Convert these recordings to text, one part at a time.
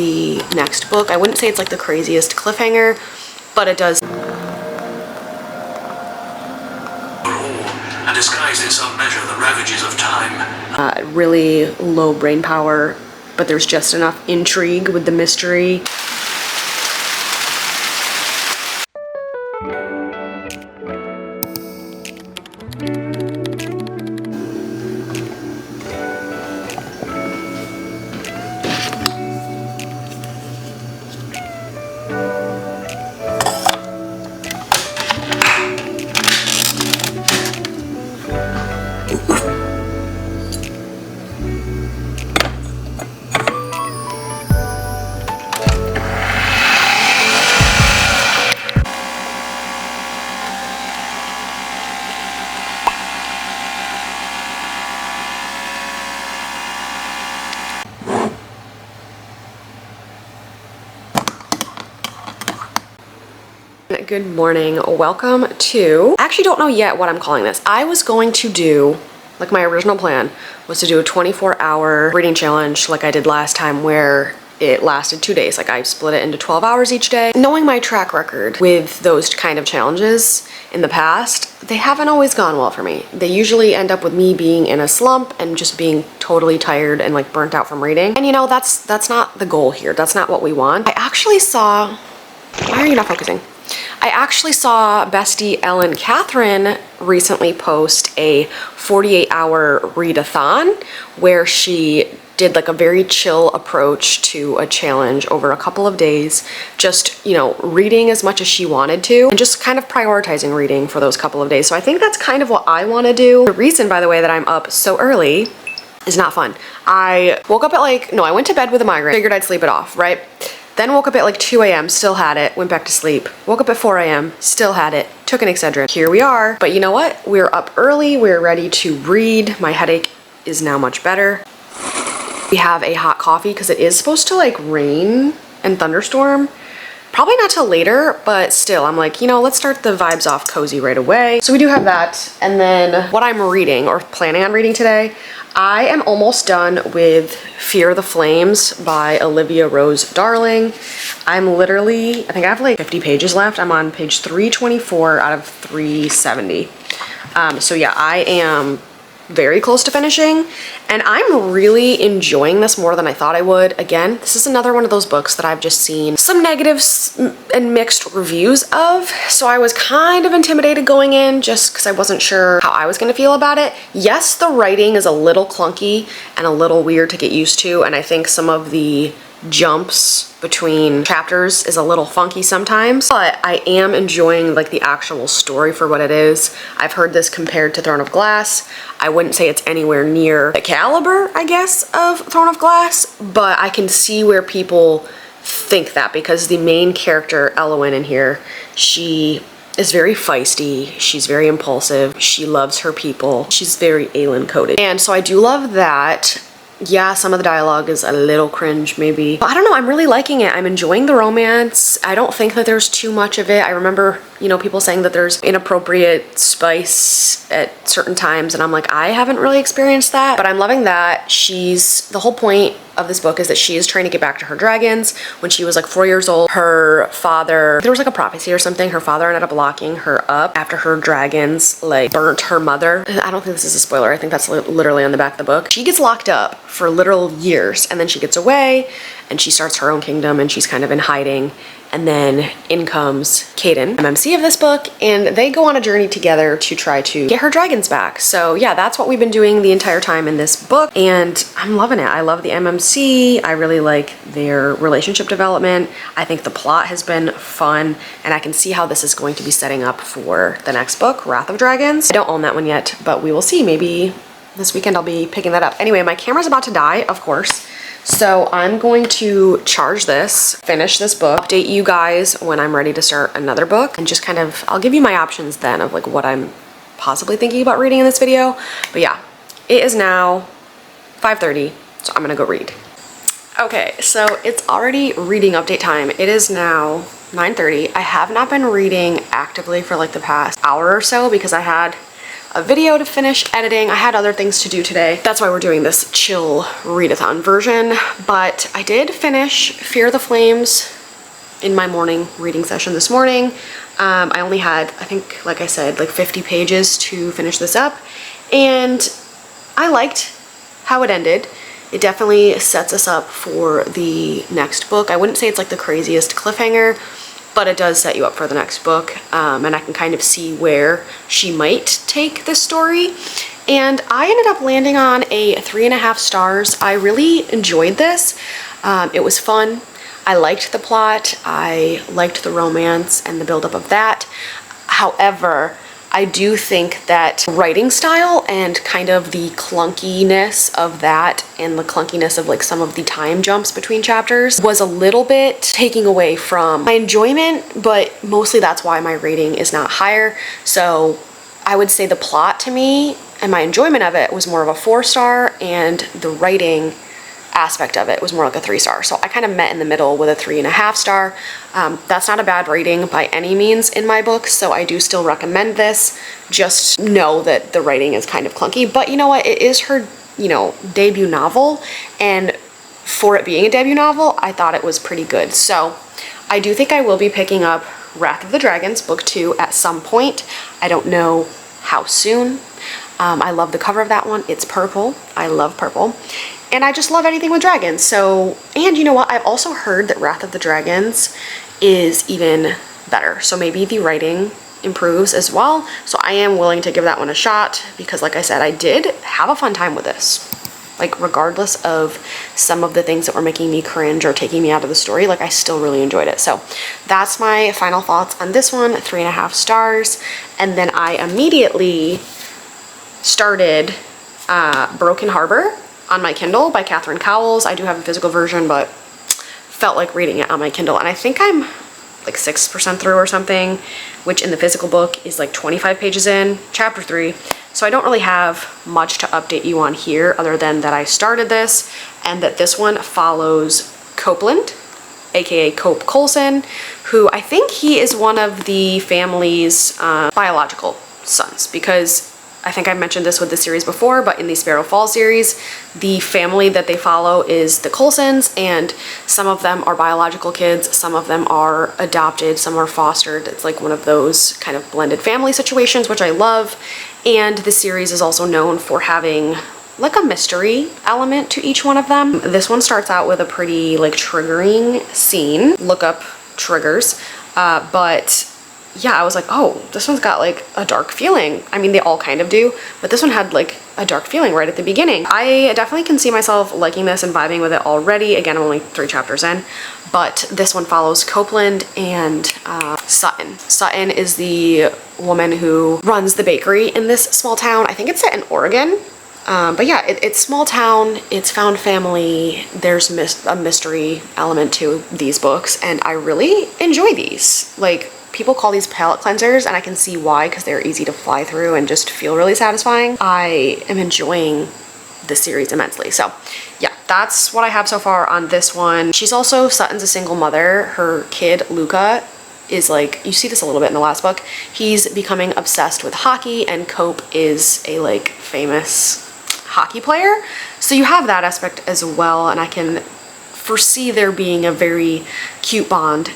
the next book. I wouldn't say it's like the craziest cliffhanger, but it does. And disguise in some measure the ravages of time. Really low brain power, but there's just enough intrigue with the mystery. Good morning, welcome to, I actually don't know yet what I'm calling this. I was going to do, like my original plan was to do a 24-hour reading challenge like I did last time where it lasted 2 days. Like I split it into 12 hours each day. Knowing my track record with those kind of challenges in the past, they haven't always gone well for me. They usually end up with me being in a slump and just being totally tired and like burnt out from reading. And you know, that's not the goal here. That's not what we want. I actually saw, why are you not focusing? I actually saw bestie Ellen Catherine recently post a 48-hour readathon where she did like a very chill approach to a challenge over a couple of days, just, you know, reading as much as she wanted to and just kind of prioritizing reading for those couple of days. So I think that's kind of what I want to do. The reason, by the way, that I'm up so early is not fun. I woke up at I went to bed with a migraine, figured I'd sleep it off, right? Then woke up at like 2 a.m., still had it, went back to sleep. Woke up at 4 a.m., still had it, took an Excedrin. Here we are. But you know what? We're up early, we're ready to read. My headache is now much better. We have a hot coffee because it is supposed to like rain and thunderstorm. Probably not till later, but still, I'm like, you know, let's start the vibes off cozy right away. So we do have that. And then what I'm reading or planning on reading today, I am almost done with Fear the Flames by Olivia Rose Darling. I'm literally, I think I have like 50 pages left. I'm on page 324 out of 370. So yeah, I am very close to finishing and I'm really enjoying this more than I thought I would. Again, this is another one of those books that I've just seen some negatives and mixed reviews of, so I was kind of intimidated going in just because I wasn't sure how I was going to feel about it. Yes, the writing is a little clunky and a little weird to get used to, and I think some of the jumps between chapters is a little funky sometimes, but I am enjoying like the actual story for what it is. I've heard this compared to Throne of Glass. I wouldn't say it's anywhere near the caliber, I guess, of Throne of Glass, but I can see where people think that because the main character, Elowen, in here, she is very feisty, she's very impulsive, she loves her people, she's very Aelin coded. And so I do love that. Yeah, some of the dialogue is a little cringe maybe. But I don't know, I'm really liking it. I'm enjoying the romance. I don't think that there's too much of it. I remember, you know, people saying that there's inappropriate spice at certain times and I'm like, I haven't really experienced that, but I'm loving that. The whole point of this book is that she is trying to get back to her dragons. When she was like 4 years old, her father, there was like a prophecy or something, her father ended up locking her up after her dragons like burnt her mother. I don't think this is a spoiler, I think that's literally on the back of the book. She gets locked up for literal years and then she gets away and she starts her own kingdom and she's kind of in hiding. And then in comes Caden, MMC of this book, and they go on a journey together to try to get her dragons back. So yeah, that's what we've been doing the entire time in this book, and I'm loving it. I love the MMC. I really like their relationship development. I think the plot has been fun, and I can see how this is going to be setting up for the next book, Wrath of Dragons. I don't own that one yet, but we will see. Maybe this weekend I'll be picking that up. Anyway, my camera's about to die, of course. So I'm going to charge this, finish this book, update you guys when I'm ready to start another book, and just kind of, I'll give you my options then of like what I'm possibly thinking about reading in this video. But yeah, it is now 5:30, so I'm gonna go read. Okay, so it's already reading update time. It is now 9:30. I have not been reading actively for like the past hour or so because I had a video to finish editing. I had other things to do today. That's why we're doing this chill readathon version. But I did finish Fear the Flames in my morning reading session this morning. I only had, I think, like I said, like 50 pages to finish this up. And I liked how it ended. It definitely sets us up for the next book. I wouldn't say it's like the craziest cliffhanger, but it does set you up for the next book. And I can kind of see where she might take this story. And I ended up landing on a 3.5 stars. I really enjoyed this. It was fun. I liked the plot. I liked the romance and the buildup of that. However, I do think that writing style and kind of the clunkiness of that and the clunkiness of like some of the time jumps between chapters was a little bit taking away from my enjoyment, but mostly that's why my rating is not higher. So I would say the plot to me and my enjoyment of it was more of a 4-star, and the writing aspect of it was more like a 3-star. So I kind of met in the middle with a 3.5 star. That's not a bad rating by any means in my books, so I do still recommend this. Just know that the writing is kind of clunky, but you know what? It is her, you know, debut novel, and for it being a debut novel, I thought it was pretty good. So I do think I will be picking up Wrath of the Dragons book 2 at some point. I don't know how soon. I love the cover of that one. It's purple. I love purple. And I just love anything with dragons. So, and you know what? I've also heard that Wrath of the Dragons is even better. So maybe the writing improves as well. So I am willing to give that one a shot because, like I said, I did have a fun time with this. Like, regardless of some of the things that were making me cringe or taking me out of the story, like I still really enjoyed it. So that's my final thoughts on this one, 3.5 stars. And then I immediately started Broken Harbor on my Kindle by Catherine Cowles. I do have a physical version, but felt like reading it on my Kindle. And I think I'm like 6% through or something, which in the physical book is like 25 pages in, chapter 3. So I don't really have much to update you on here other than that I started this and that this one follows Copeland, aka Cope Coulson, who I think he is one of the family's biological sons, because I think I mentioned this with the series before, but in the Sparrow Falls series, the family that they follow is the Coulsons, and some of them are biological kids, some of them are adopted, some are fostered. It's like one of those kind of blended family situations, which I love. And the series is also known for having like a mystery element to each one of them. This one starts out with a pretty like triggering scene. Look up triggers, but yeah, I was like, oh, this one's got like a dark feeling. I mean, they all kind of do, but this one had like a dark feeling right at the beginning. I definitely can see myself liking this and vibing with it already. Again, I'm only 3 chapters in, but this one follows Copeland and Sutton. Sutton is the woman who runs the bakery in this small town. I think it's set in Oregon. But yeah, it's small town, it's found family, there's a mystery element to these books, and I really enjoy these. Like, people call these palate cleansers, and I can see why, because they're easy to fly through and just feel really satisfying. I am enjoying this series immensely. So yeah, that's what I have so far on this one. She's also, Sutton's a single mother. Her kid, Luca, is like, you see this a little bit in the last book, he's becoming obsessed with hockey, and Cope is a like famous hockey player. So you have that aspect as well, and I can foresee there being a very cute bond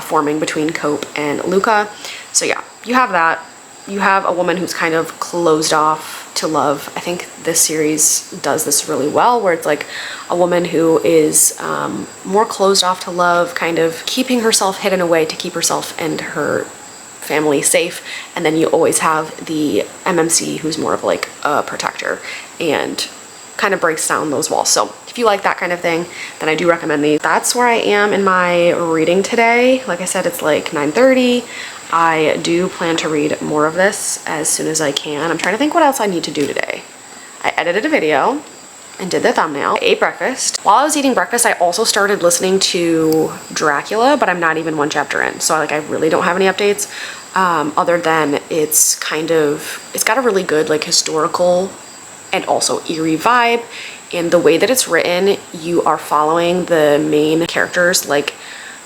forming between Cope and Luca. So yeah, you have that. You have a woman who's kind of closed off to love. I think this series does this really well, where it's like a woman who is more closed off to love, kind of keeping herself hidden away to keep herself and her family safe. And then you always have the MMC, who's more of like a protector and kind of breaks down those walls. So if you like that kind of thing, then I do recommend these. That's where I am in my reading today. Like I said, it's like 9:30. I do plan to read more of this as soon as I can. I'm trying to think what else I need to do today. I edited a video and did the thumbnail. I ate breakfast. While I was eating breakfast, I also started listening to Dracula, but I'm not even 1 chapter in. So like, I really don't have any updates other than it's got a really good like historical and also eerie vibe. And the way that it's written, you are following the main character's like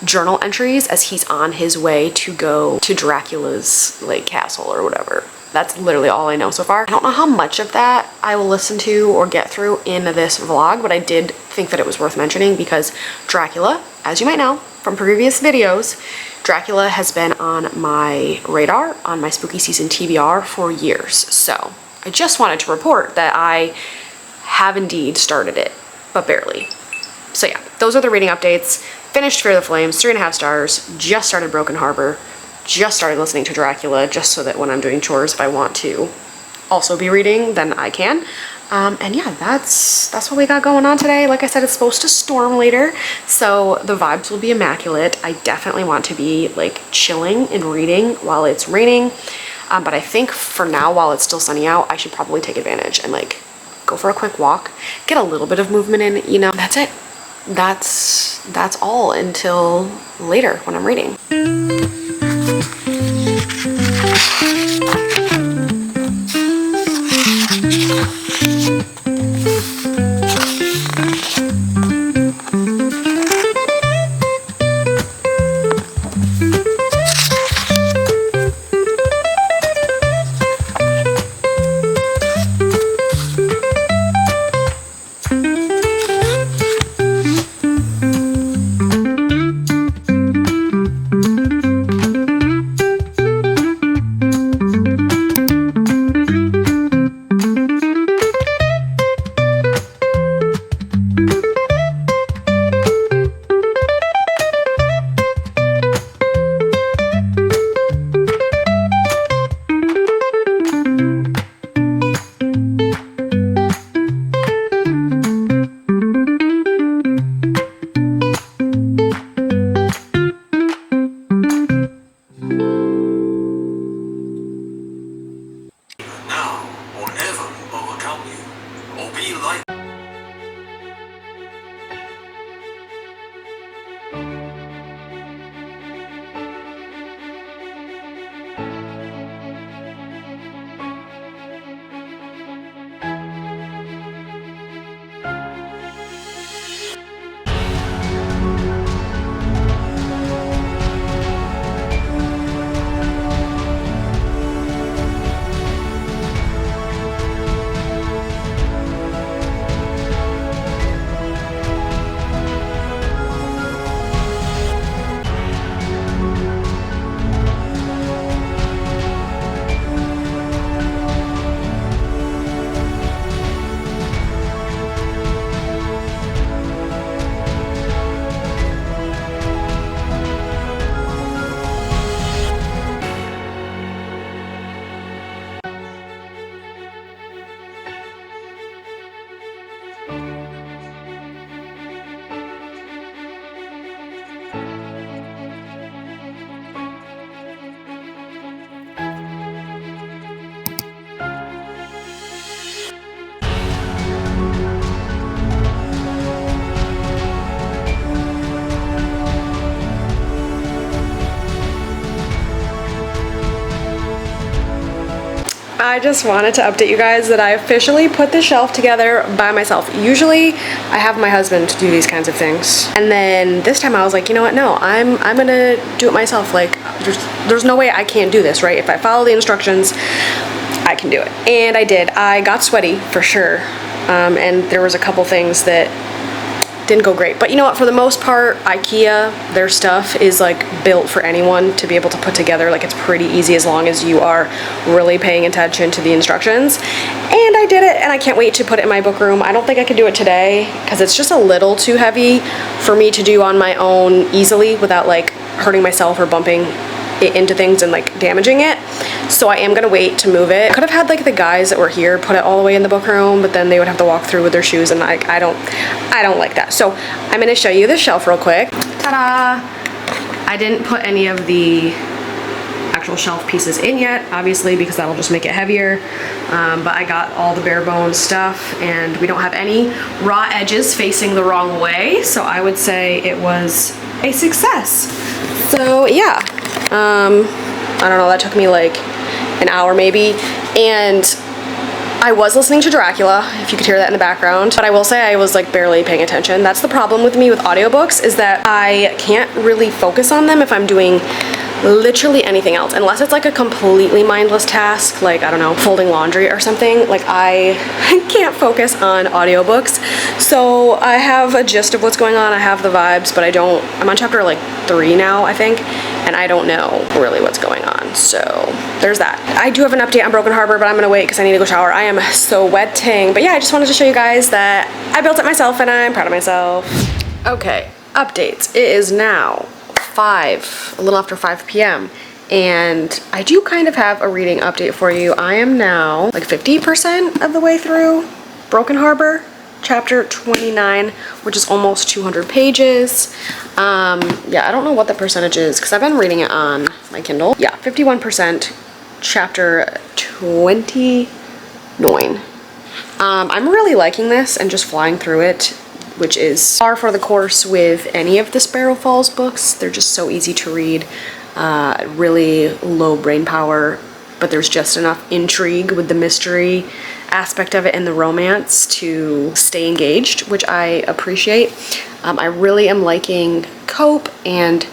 journal entries as he's on his way to go to Dracula's like castle or whatever. That's literally all I know so far. I don't know how much of that I will listen to or get through in this vlog, but I did think that it was worth mentioning because Dracula, as you might know from previous videos, Dracula has been on my radar, on my spooky season TBR for years. So I just wanted to report that I have indeed started it, but barely. So yeah, those are the reading updates. Finished Fear the Flames, 3.5 stars, just started Broken Harbor, just started listening to Dracula, just so that when I'm doing chores, if I want to also be reading, then I can. And yeah, that's what we got going on today. Like I said, it's supposed to storm later, so the vibes will be immaculate. I definitely want to be like chilling and reading while it's raining. But I think for now, while it's still sunny out, I should probably take advantage and like go for a quick walk, get a little bit of movement in, you know. That's it. That's all until later when I'm reading. Now or never overcome you, or be like. I just wanted to update you guys that I officially put the shelf together by myself. Usually I have my husband to do these kinds of things. And then this time I was like, you know what, no, I'm gonna do it myself. Like there's no way I can't do this, right? If I follow the instructions, I can do it. And I did. I got sweaty for sure. And there was a couple things that didn't go great. But you know what, for the most part, IKEA, their stuff is like built for anyone to be able to put together. Like it's pretty easy as long as you are really paying attention to the instructions. And I did it, and I can't wait to put it in my book room. I don't think I could do it today because it's just a little too heavy for me to do on my own easily without like hurting myself or bumping it into things and like damaging it. So I am gonna wait to move it. I could have had like the guys that were here put it all the way in the book room, but then they would have to walk through with their shoes, and I don't like that. So I'm gonna show you the shelf real quick. Ta-da! I didn't put any of the actual shelf pieces in yet, obviously, because that'll just make it heavier. But I got all the bare bones stuff, and we don't have any raw edges facing the wrong way, so I would say it was a success. So yeah, I don't know, that took me like an hour maybe, and I was listening to Dracula, if you could hear that in the background, but I will say I was like barely paying attention. That's the problem with me with audiobooks, is that I can't really focus on them if I'm doing literally anything else, unless it's like a completely mindless task, like, I don't know, folding laundry or something. Like, I can't focus on audiobooks. So I have a gist of what's going on, I have the vibes, but I'm on chapter like 3 now, I think, and I don't know really what's going on. So there's that. I do have an update on Broken Harbor, but I'm gonna wait because I need to go shower. I am so wetting. But yeah, I just wanted to show you guys that I built it myself and I'm proud of myself. Okay, updates. It is now a little after 5 p.m. and I do kind of have a reading update for you. I am now like 50% of the way through Broken Harbor, chapter 29, which is almost 200 pages. Yeah, I don't know what the percentage is because I've been reading it on my Kindle. Yeah, 51%, chapter 29. I'm really liking this and just flying through it, which is par for the course with any of the Sparrow Falls books. They're just so easy to read, really low brain power, but there's just enough intrigue with the mystery aspect of it and the romance to stay engaged, which I appreciate. I really am liking Cope and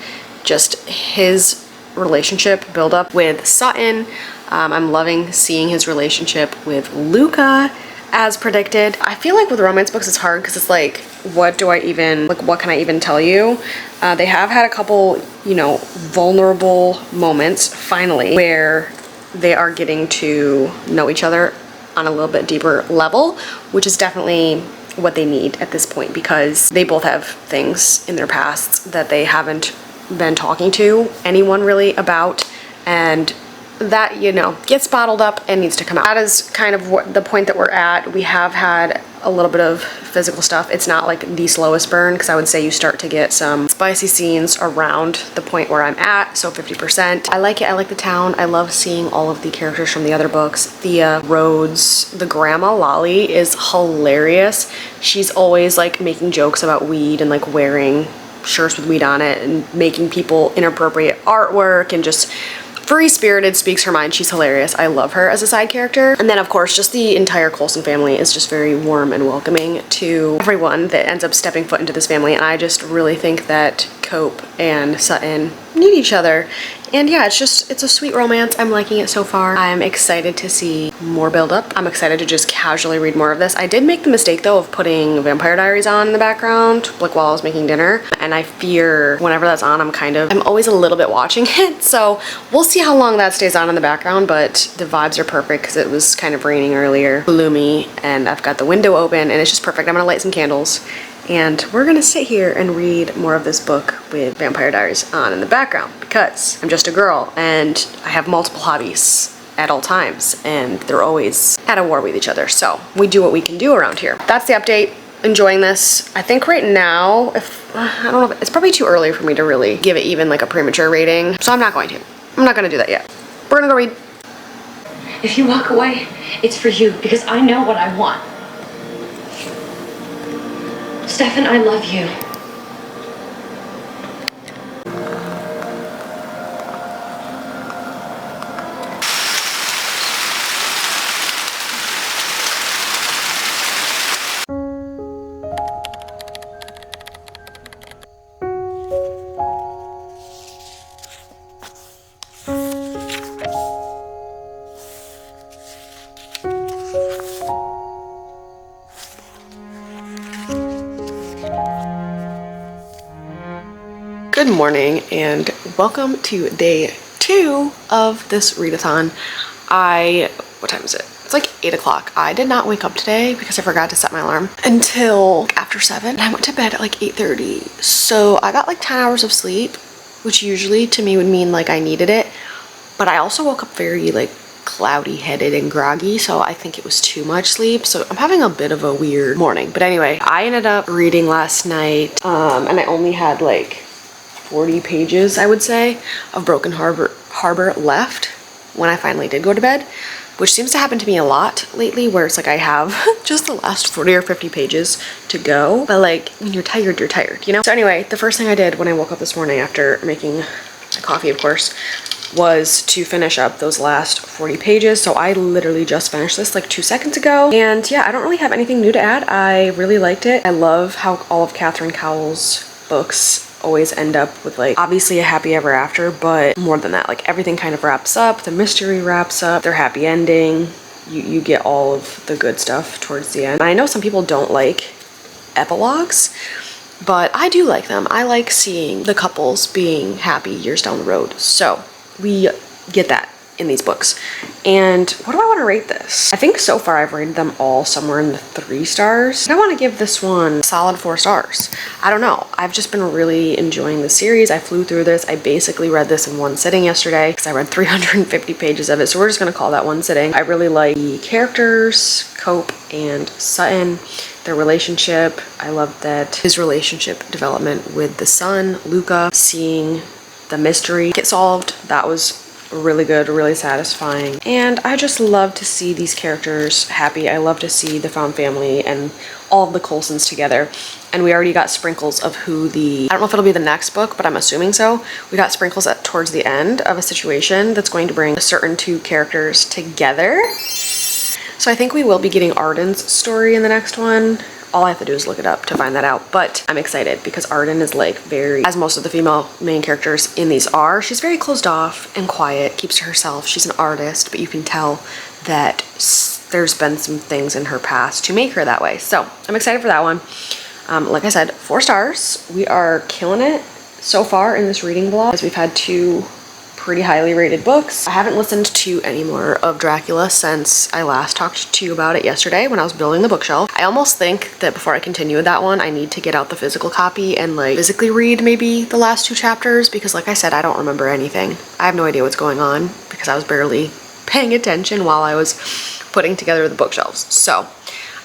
just his relationship build up with Sutton. I'm loving seeing his relationship with Luca, as predicted. I feel like with romance books it's hard because it's like, what can I even tell you? They have had a couple, you know, vulnerable moments finally where they are getting to know each other on a little bit deeper level, which is definitely what they need at this point because they both have things in their pasts that they haven't been talking to anyone really about, and that, you know, gets bottled up and needs to come out. That is kind of what the point that we're at. We have had a little bit of physical stuff. It's not like the slowest burn because I would say you start to get some spicy scenes around the point where I'm at, so 50%. I like it. I like the town. I love seeing all of the characters from the other books. Thea, Rhodes, the grandma Lolly is hilarious. She's always like making jokes about weed and like wearing shirts with weed on it and making people inappropriate artwork and just free-spirited, speaks her mind. She's hilarious. I love her as a side character. And then of course just the entire Coulson family is just very warm and welcoming to everyone that ends up stepping foot into this family, and I just really think that Cope and Sutton need each other. And yeah, it's a sweet romance. I'm liking it so far. I'm excited to see more build up. I'm excited to just casually read more of this. I did make the mistake though of putting Vampire Diaries on in the background, like while I was making dinner. And I fear whenever that's on, I'm always a little bit watching it. So we'll see how long that stays on in the background, but the vibes are perfect because it was kind of raining earlier, gloomy, and I've got the window open and it's just perfect. I'm gonna light some candles and we're gonna sit here and read more of this book with Vampire Diaries on in the background because I'm just a girl and I have multiple hobbies at all times and they're always at a war with each other. So we do what we can do around here. That's the update. Enjoying this. I think right now, I don't know, it's probably too early for me to really give it even like a premature rating. So I'm not going to do that yet. We're gonna go read. If you walk away, it's for you because I know what I want. Stefan, I love you. Good morning and welcome to day 2 of this readathon. What time is it? It's like 8 o'clock. I did not wake up today because I forgot to set my alarm until after 7 and I went to bed at like 8:30. So I got like 10 hours of sleep, which usually to me would mean like I needed it. But I also woke up very like cloudy headed and groggy, so I think it was too much sleep. So I'm having a bit of a weird morning. But anyway, I ended up reading last night and I only had like 40 pages, I would say, of Broken Harbor left when I finally did go to bed, which seems to happen to me a lot lately, where it's like I have just the last 40 or 50 pages to go, but like when you're tired, you know? So anyway, the first thing I did when I woke up this morning after making my coffee, of course, was to finish up those last 40 pages. So I literally just finished this like 2 seconds ago. And yeah, I don't really have anything new to add. I really liked it. I love how all of Catherine Cowell's books always end up with like obviously a happy ever after, but more than that, like everything kind of wraps up, the mystery wraps up, their happy ending. You get all of the good stuff towards the end. And I know some people don't like epilogues, but I do like them. I like seeing the couples being happy years down the road. So we get that in these books. And what do I want to rate this? I think so far I've rated them all somewhere in the 3 stars. I want to give this one a solid 4 stars. I don't know. I've just been really enjoying the series. I flew through this. I basically read this in one sitting yesterday because I read 350 pages of it. So we're just going to call that one sitting. I really like the characters, Cope and Sutton, their relationship. I love that his relationship development with the son, Luca, seeing the mystery get solved. That was really good, really satisfying. And I just love to see these characters happy. I love to see the found family and all of the Coulsons together. And we already got sprinkles of who I don't know if it'll be the next book, but I'm assuming so. We got sprinkles towards the end of a situation that's going to bring a certain 2 characters together. So I think we will be getting Arden's story in the next one. All I have to do is look it up to find that out, but I'm excited because Arden is like very, as most of the female main characters in these are, she's very closed off and quiet, keeps to herself. She's an artist, but you can tell that there's been some things in her past to make her that way. So I'm excited for that one. Like I said, 4 stars. We are killing it so far in this reading vlog as we've had 2 pretty highly rated books. I haven't listened to any more of Dracula since I last talked to you about it yesterday when I was building the bookshelf. I almost think that before I continue with that one, I need to get out the physical copy and like physically read maybe the last 2 chapters because like I said, I don't remember anything. I have no idea what's going on because I was barely paying attention while I was putting together the bookshelves. So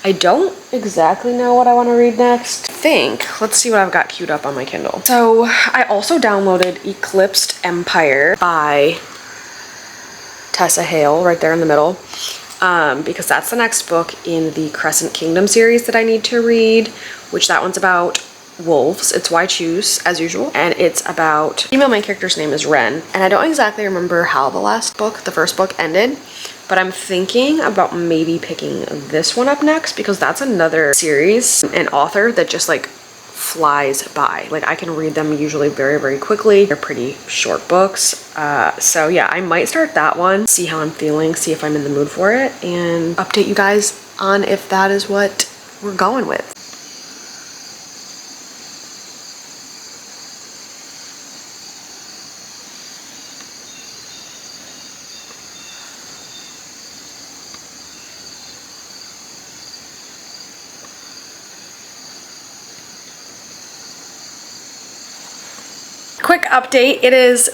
I don't exactly know what I want to read next. Let's see what I've got queued up on my Kindle. So I also downloaded Eclipsed Empire by Tessa Hale right there in the middle because that's the next book in the Crescent Kingdom series that I need to read, which that one's about wolves. It's Why Choose, as usual, and it's about female main character's name is Ren, and I don't exactly remember how the first book ended, but I'm thinking about maybe picking this one up next because that's another series and author that just like flies by. Like I can read them usually very, very quickly. They're pretty short books. So yeah, I might start that one, see how I'm feeling, see if I'm in the mood for it, and update you guys on if that is what we're going with. Quick update, it's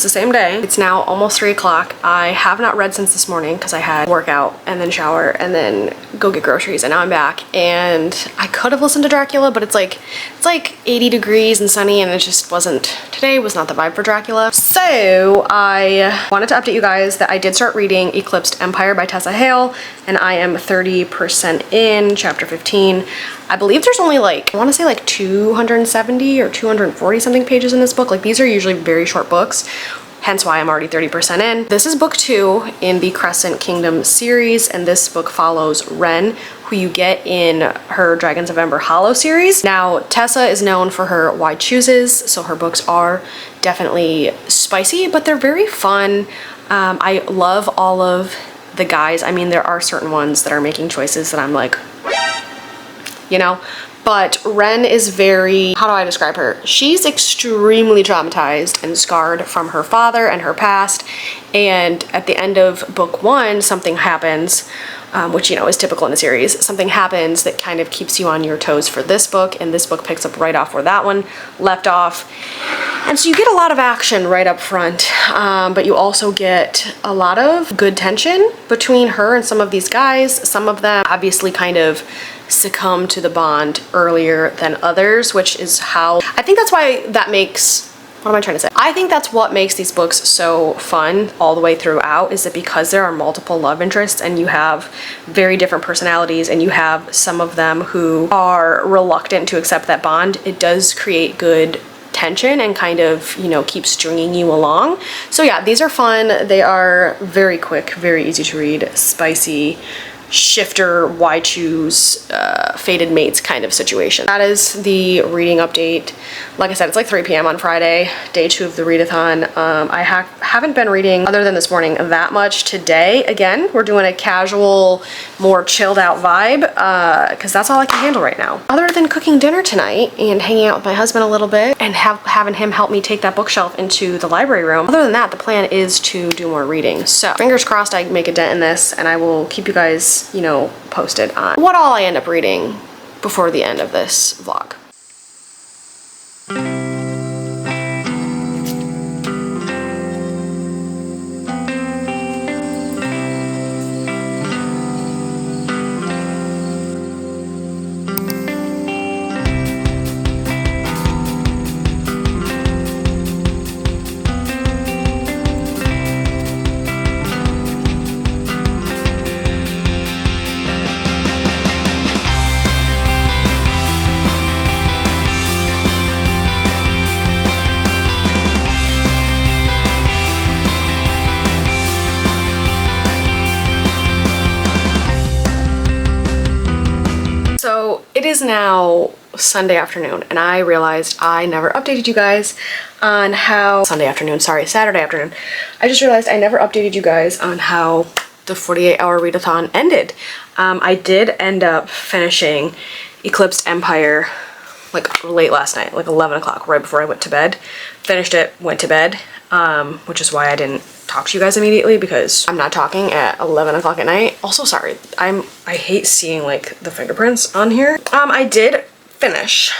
the same day, it's now almost 3 o'clock. I have not read since this morning because I had workout and then shower and then go get groceries, and now I'm back. And I could have listened to Dracula, but it's like 80 degrees and sunny, and it just wasn't, today was not the vibe for Dracula. So I wanted to update you guys that I did start reading Eclipsed Empire by Tessa Hale, and I am 30% in chapter 15. I believe there's only like, I want to say like 270 or 240 something pages in this book. Like these are usually very short books, hence why I'm already 30% in. This is book 2 in the Crescent Kingdom series, and this book follows Ren, who you get in her Dragons of Ember Hollow series. Now, Tessa is known for her Why Chooses, so her books are definitely spicy, but they're very fun. I love all of the guys. I mean, there are certain ones that are making choices that I'm like, you know, but Ren is very, how do I describe her? She's extremely traumatized and scarred from her father and her past. And at the end of book 1, something happens, which, you know, is typical in the series. Something happens that kind of keeps you on your toes for this book, and this book picks up right off where that one left off. And so you get a lot of action right up front, but you also get a lot of good tension between her and some of these guys. Some of them obviously kind of succumb to the bond earlier than others, which is how, I think that's why that makes, what am I trying to say? I think that's what makes these books so fun all the way throughout, is that because there are multiple love interests and you have very different personalities and you have some of them who are reluctant to accept that bond, it does create good tension and kind of, you know, keep stringing you along. So yeah, these are fun. They are very quick, very easy to read, spicy. shifter, why choose, fated mates kind of situation. That is the reading update. Like I said, it's like 3 p.m. on Friday, day 2 of the readathon. I haven't been reading, other than this morning, that much today. Again, we're doing a casual, more chilled out vibe, because that's all I can handle right now. Other than cooking dinner tonight and hanging out with my husband a little bit and having him help me take that bookshelf into the library room, other than that, the plan is to do more reading. So fingers crossed I make a dent in this, and I will keep you guys, you know, posted on what all I end up reading before the end of this vlog. So it is now Sunday afternoon, and I realized I never updated you guys on how Saturday afternoon. I just realized I never updated you guys on how the 48-hour readathon ended. I did end up finishing Eclipsed Empire like late last night, like 11 o'clock, right before I went to bed. Finished it, went to bed, which is why I didn't talk to you guys immediately, because I'm not talking at 11 o'clock at night. Also, sorry, I hate seeing like the fingerprints on here. I did finish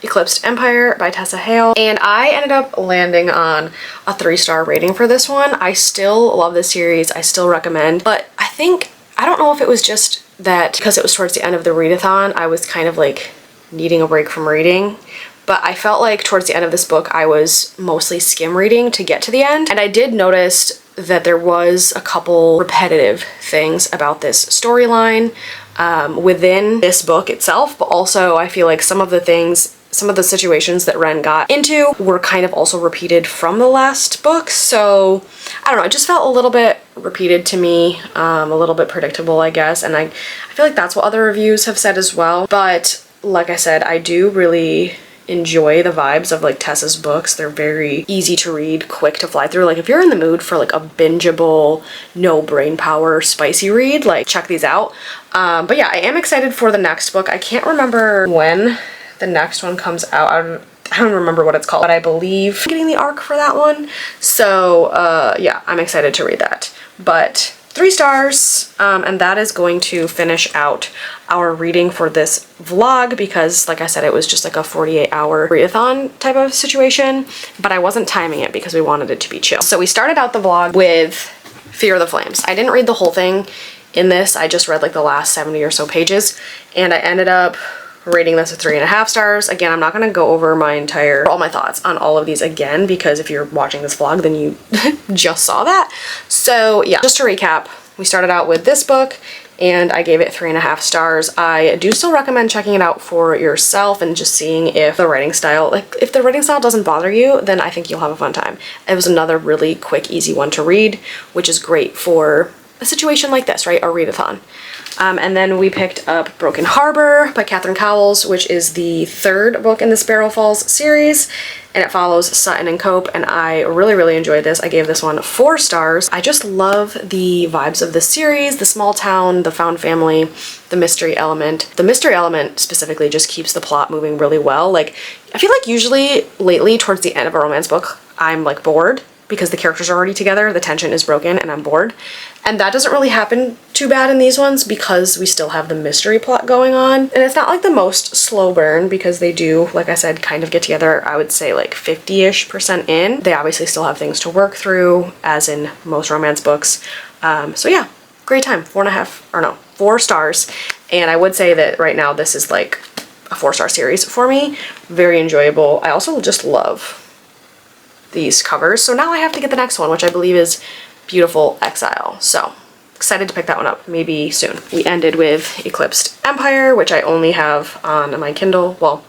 Eclipsed Empire by Tessa Hale, and I ended up landing on a 3-star rating for this one. I still love this series, I still recommend, but I don't know if it was just that because it was towards the end of the readathon, I was kind of like needing a break from reading. But I felt like towards the end of this book, I was mostly skim reading to get to the end. And I did notice that there was a couple repetitive things about this storyline within this book itself. But also I feel like some of the situations that Ren got into were kind of also repeated from the last book. So I don't know, it just felt a little bit repeated to me, a little bit predictable, I guess. And I feel like that's what other reviews have said as well. But like I said, I do really enjoy the vibes of like Tessa's books. They're very easy to read, quick to fly through. Like if you're in the mood for like a bingeable, no brain power, spicy read, like check these out. But yeah, I am excited for the next book. I can't remember when the next one comes out. I don't remember what it's called, but I believe I'm getting the arc for that one. So yeah, I'm excited to read that. But 3 stars, and that is going to finish out our reading for this vlog, because like I said, it was just like a 48-hour readathon type of situation, but I wasn't timing it because we wanted it to be chill. So we started out the vlog with Fear the Flames. I didn't read the whole thing in this, I just read like the last 70 or so pages, and I ended up rating this a 3.5 stars. Again, I'm not going to go over all my thoughts on all of these again, because if you're watching this vlog, then you just saw that. So yeah, just to recap, we started out with this book and I gave it 3.5 stars. I do still recommend checking it out for yourself and just seeing if the writing style, if the writing style doesn't bother you, then I think you'll have a fun time. It was another really quick, easy one to read, which is great for a situation like this, right? A readathon. And then we picked up Broken Harbor by Catherine Cowles, which is the 3rd book in the Sparrow Falls series, and it follows Sutton and Cope, and I really, really enjoyed this. I gave this one 4 stars. I just love the vibes of this series, the small town, the found family, the mystery element. The mystery element specifically just keeps the plot moving really well. Like, I feel like usually lately towards the end of a romance book, I'm like bored because the characters are already together, the tension is broken, and I'm bored. And that doesn't really happen too bad in these ones because we still have the mystery plot going on. And it's not like the most slow burn because they do, like I said, kind of get together, I would say like 50-ish% in. They obviously still have things to work through, as in most romance books. So yeah, great time. 4 stars. And I would say that right now this is like a 4-star series for me. Very enjoyable. I also just love these covers. So now I have to get the next one, which I believe is Beautiful Exile. So excited to pick that one up, maybe soon. We ended with Eclipsed Empire, which I only have on my Kindle. Well,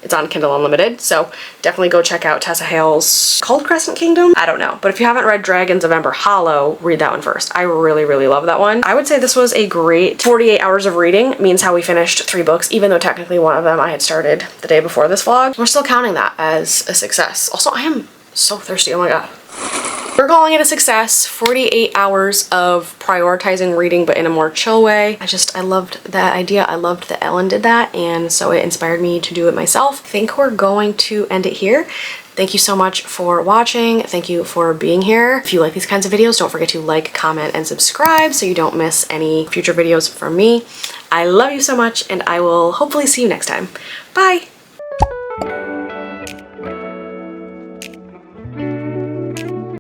It's on Kindle Unlimited, so definitely go check out Tessa Hale's, called Crescent Kingdom? I don't know. But if you haven't read Dragons of Ember Hollow, read that one first. I really, really love that one. I would say this was a great 48 hours of reading. It means how we finished 3 books, even though technically one of them I had started the day before this vlog. We're still counting that as a success. Also, I am so thirsty, oh my god. We're calling it a success. 48 hours of prioritizing reading, but in a more chill way. I loved that idea. I loved that Ellen did that, and so it inspired me to do it myself. I think we're going to end it here. Thank you so much for watching. Thank you for being here. If you like these kinds of videos, don't forget to like, comment, and subscribe so you don't miss any future videos from me. I love you so much, and I will hopefully see you next time. Bye!